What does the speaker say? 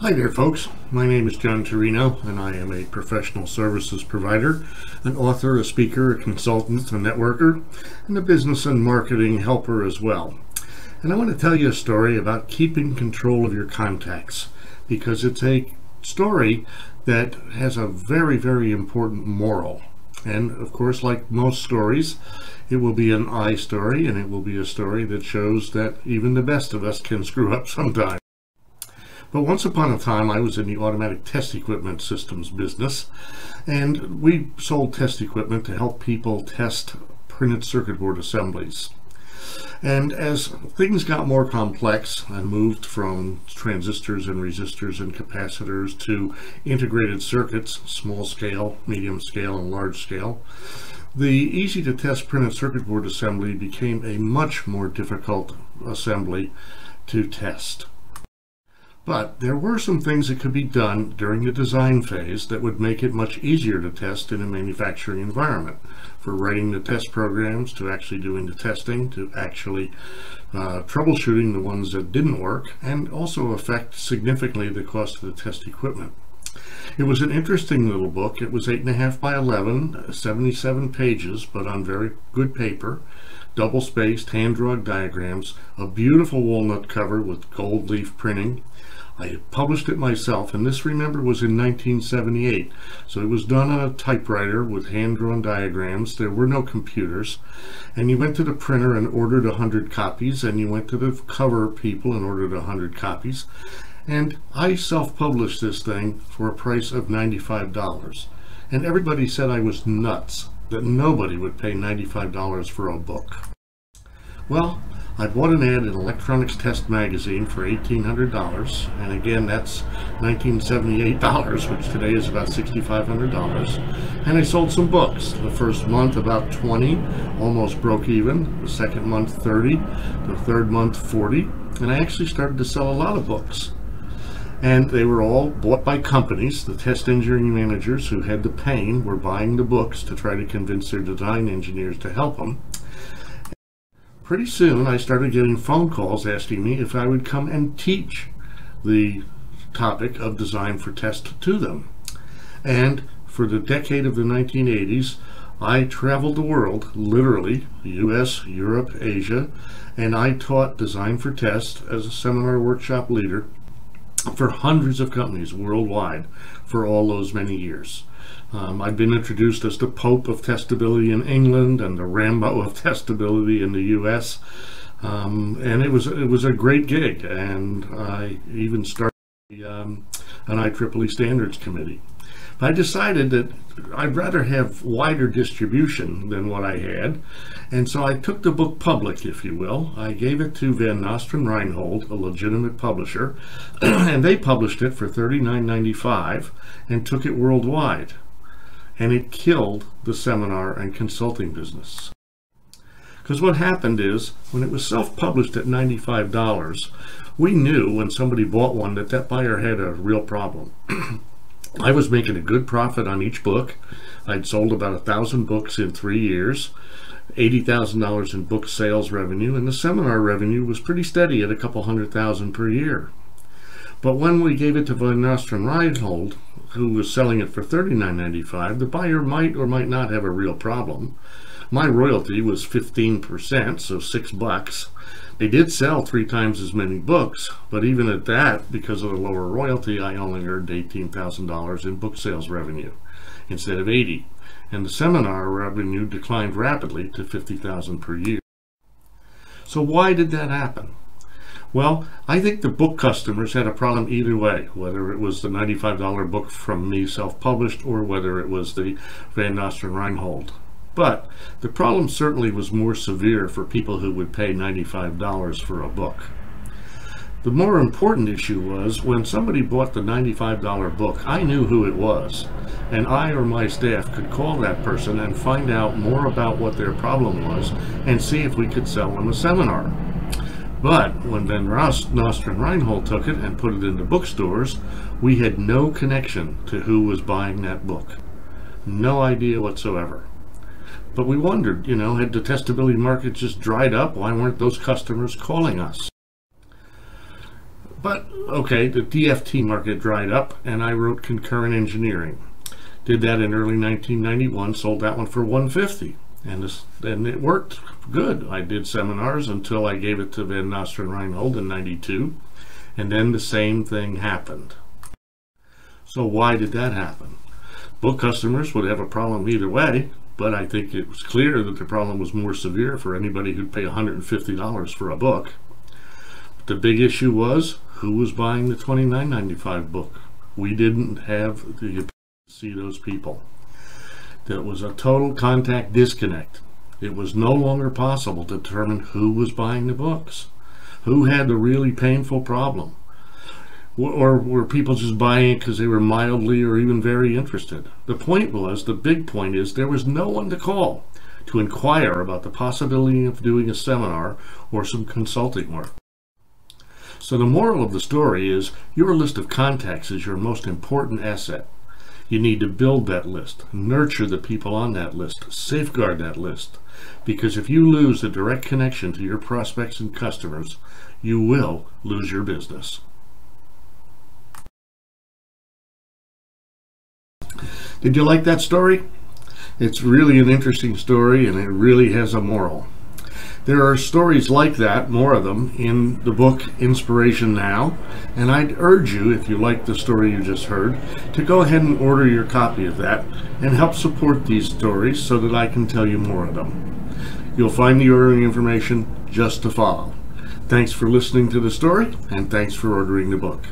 Hi there folks, my name is John Torino and I am a professional services provider, an author, a speaker, a consultant, a networker, and a business and marketing helper as well. And I want to tell you a story about keeping control of your contacts, because it's a story that has a very, very important moral. And of course, like most stories, it will be an I story, and it will be a story that shows that even the best of us can screw up sometimes. But once upon a time, I was in the automatic test equipment systems business, and we sold test equipment to help people test printed circuit board assemblies. And as things got more complex and moved from transistors and resistors and capacitors to integrated circuits, small scale, medium scale, and large scale, the easy to test printed circuit board assembly became a much more difficult assembly to test. But there were some things that could be done during the design phase that would make it much easier to test in a manufacturing environment, for writing the test programs, to actually doing the testing, to actually troubleshooting the ones that didn't work, and also affect significantly the cost of the test equipment. It was an interesting little book. It was 8.5 by 11, 77 pages, but on very good paper, double-spaced, hand-drawn diagrams, a beautiful walnut cover with gold leaf printing. I published it myself, and this, remember, was in 1978, so it was done on a typewriter with hand-drawn diagrams. There were no computers, and you went to the printer and ordered 100 copies, and you went to the cover people and ordered 100 copies, and I self-published this thing for a price of $95, and everybody said I was nuts, that nobody would pay $95 for a book. Well, I bought an ad in Electronics Test magazine for $1,800, and again that's $1978, which today is about $6,500, and I sold some books. The first month about 20, almost broke even, the second month 30, the third month 40, and I actually started to sell a lot of books. And they were all bought by companies. The test engineering managers who had the pain were buying the books to try to convince their design engineers to help them. Pretty soon I started getting phone calls asking me if I would come and teach the topic of design for test to them. And for the decade of the 1980s, I traveled the world, literally, the US, Europe, Asia, and I taught design for test as a seminar workshop leader for hundreds of companies worldwide for all those many years. I've been introduced as the Pope of testability in England and the Rambo of testability in the US, and it was a great gig, and I even started an IEEE Standards Committee. I decided that I'd rather have wider distribution than what I had, and so I took the book public, if you will. I gave it to Van Nostrand Reinhold, a legitimate publisher, and they published it for $39.95 and took it worldwide. And it killed the seminar and consulting business. Because what happened is, when it was self-published at $95, we knew when somebody bought one that that buyer had a real problem. I was making a good profit on each book. I'd sold about 1,000 books in 3 years, $80,000 in book sales revenue, and the seminar revenue was pretty steady at a couple $100,000 per year. But when we gave it to Van Nostrand Reinhold, who was selling it for $39.95, the buyer might or might not have a real problem. My royalty was 15%, so $6. They did sell 3 times as many books, but even at that, because of the lower royalty, I only earned $18,000 in book sales revenue instead of $80,000, and the seminar revenue declined rapidly to $50,000 per year. So why did that happen? Well, I think the book customers had a problem either way, whether it was the $95 book from me self-published or whether it was the Van Nostrand Reinhold. But the problem certainly was more severe for people who would pay $95 for a book. The more important issue was, when somebody bought the $95 book, I knew who it was, and I or my staff could call that person and find out more about what their problem was and see if we could sell them a seminar. But when Van Nostrand Reinhold took it and put it into bookstores, we had no connection to who was buying that book. No idea whatsoever. But we wondered, had the testability market just dried up? Why weren't those customers calling us? But okay, the DFT market dried up and I wrote Concurrent Engineering. Did that in early 1991, sold that one for $150. And it worked good. I did seminars until I gave it to Van Nostrand Reinhold in 92. And then the same thing happened. So why did that happen? Book customers would have a problem either way, but I think it was clear that the problem was more severe for anybody who'd pay $150 for a book. But the big issue was, who was buying the $29.95 book? We didn't have the ability to see those people. There was a total contact disconnect. It was no longer possible to determine who was buying the books, who had the really painful problem, or were people just buying it because they were mildly or even very interested. The big point is, there was no one to call to inquire about the possibility of doing a seminar or some consulting work. So the moral of the story is, your list of contacts is your most important asset. You need to build that list, nurture the people on that list, safeguard that list, because if you lose a direct connection to your prospects and customers, you will lose your business. Did you like that story? It's really an interesting story, and it really has a moral. There are stories like that, more of them, in the book Inspiration Now, and I'd urge you, if you like the story you just heard, to go ahead and order your copy of that and help support these stories so that I can tell you more of them. You'll find the ordering information just to follow. Thanks for listening to the story, and thanks for ordering the book.